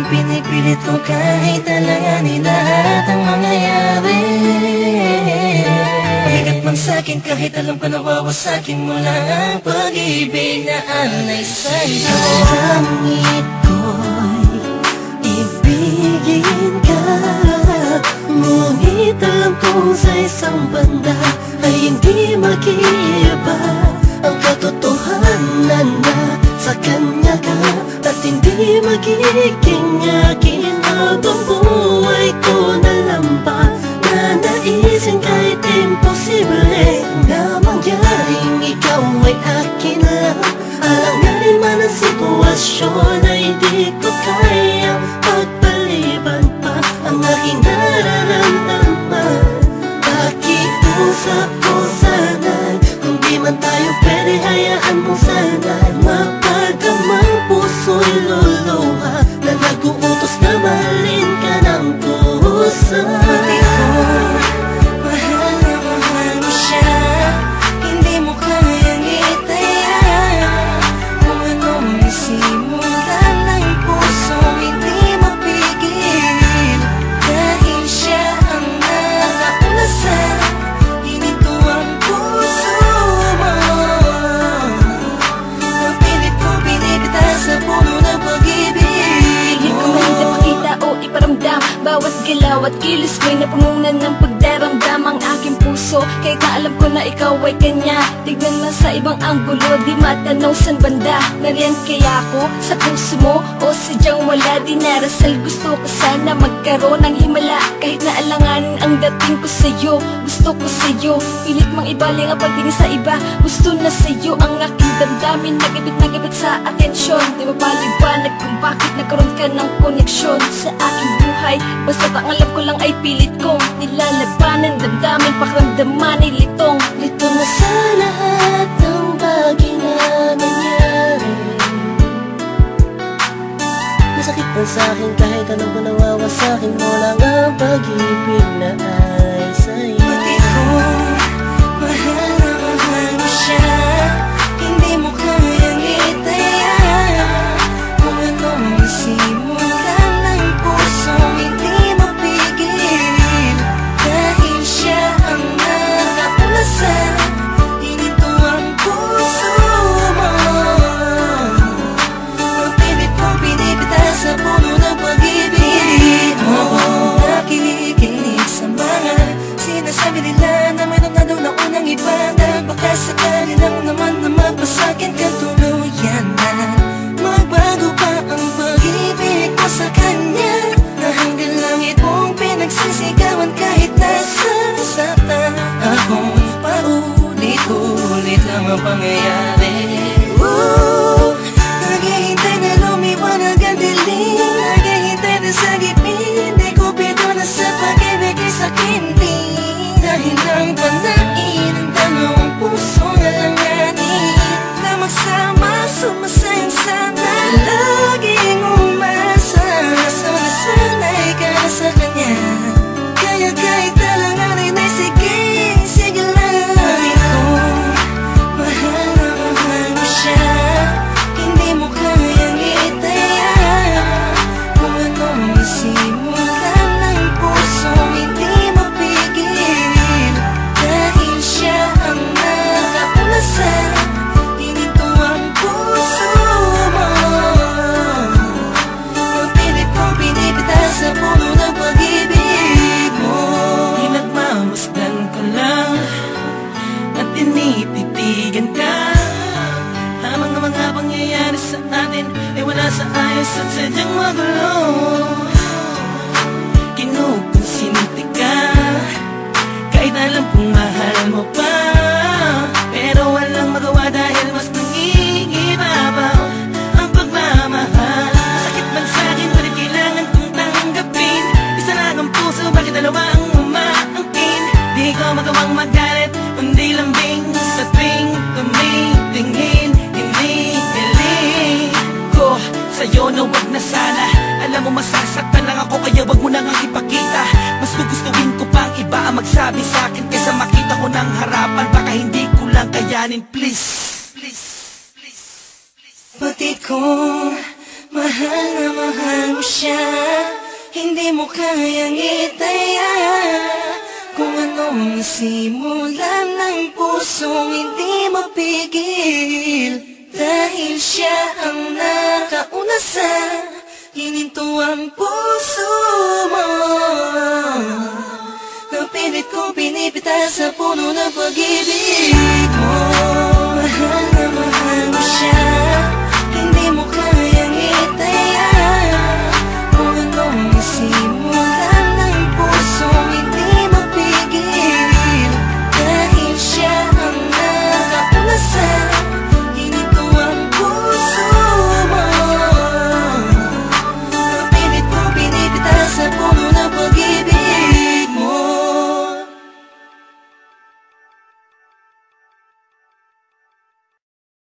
pinipilit ko kahit alanganin lahat ang mangyayari. Bigat man sa'kin kahit alam ko nawawasakin mo lang ang pag-ibig na alay sa'yo. Langit ko'y ibigin ka, ngunit alam kong sa isang banda ay hindi mag-iiba ang katotohanan na sa kanya ka, at hindi magiging akin habang buhay ko na lampa. Nanaisin kahit imposible na mangyaring ikaw ay akin lang. Alanganin man ang sitwasyon ay di ko kayang pagpaliban pa ang aking nararamdaman. Pakiusap ko sana'y kung di man tayo pwede, hayaan mo sana'y mapagamang puso'y luluha na nag-uutos na mahalin ka ng kusa. Pati ko, mahal na mahal mo siya, hindi mo kayang itaya. Kung ano ang simulan ng puso, hindi mapigil. Dahil siya ang nakauna sa hinito ang puso mo. Napilit ko binibita sa puno ng pag-ibig. Pilit ko man ipakita o iparamdam, bawat galaw at kilos ko'y napununan ng pagdaramdam ang aking puso. Kahit na alam ko na ikaw ay kanya, tignan man sa ibang anggulo, di matanaw san banda. Nariyan kaya ako sa puso mo o sadyang wala? Dinarasal gusto ko sana magkaroon ng himala, kahit na alanganin ang dating ko sa'yo. Gusto ko sa'yo, pilit mang ibaling ang pagtingin sa iba. Gusto na sa'yo ang aking damdamin, nagibit sa atensyon. Di mapaliwanag kung bakit nagkaroon ka ng koneksyon sa aking buhay. Basta't ang alam ko lang ay pilit kong nilalabanan, damdamin, pakiramdaman ay litong. Lito na sa lahat ng bagay na nangyari. Masakit man sa'kin kahit alam ko nawawasakin mo lang ang pag-ibig na ay sa'yo. Pati ko, mahal na mahal mo siya, hindi mo kayang itaya. Kung ano ang simulan ng puso, hindi mapigil. Dahil siya ang nakauna sa hinito ang puso mo. Napilit ko binibita sa puno ng pag-ibig mo. Nakikinig sa mga sinasabi nila na mayroon na daw na unang iba, dahil baka sakali lang naman na magpasakin ka tuluyan na. Magbago pa ang pag-ibig ko sa kanya, na hanggang langit mong pinagsisigawan kahit nasa sata. Akong paulit-ulit lang ang pangyayari. Naghihintay na lumiwanag ang dilim, naghihintay na sa gipin, di ko pito na sa pag-ibig ay sakin din. Dahil lang panain ang dalawang puso na langanin, na magsama sumasayang sana, laging umasa. Nasanay ka na sa kanya, kaya kahit alanganin ay sige, sige lang. Pati ko, mahal na mahal mo siya, hindi mo kayang itaya. Kung ano ang simulan ng puso, hindi mapigil. Dahil siya ang nakauna sa hinito ang puso mo. Napilit kong binibita sa puno ng pag-ibig mo. Pinagmamasdan ko lang at tinititigan ka, habang ang mga pangyayari sa atin ay wala sa ayos at sadyang magulo. Kinukonsinti ka kahit alam kong mahal mo pa, pero walang magawa dahil mas nangingibabaw ang pagmamahal. Masakit man sa'kin ngunit kailangan kong tanggapin, isa lang ang puso, bakit dalawa ang umaangkin? Di ko magawang magalit kundi lambing sa tuwing tumitingin. Hindi hiling ko sa'yo na wag na sana, alam mo masasaktan lang ako kaya wag mo nang ipakita. Mas gugustuhin ko pang iba ang magsabi sa'kin kaysa makita ko ng harapan, baka hindi ko lang kayanin. Please, please, please, please. Pati ko, Mahal na mahal mo siya, hindi mo kayang itaya kung anong nasimulan ng pusong hindi mapigil. Dahil siya ang nakauna sa hininto ang puso mo. Napilit kong pinipitas sa puno ng pag-ibig.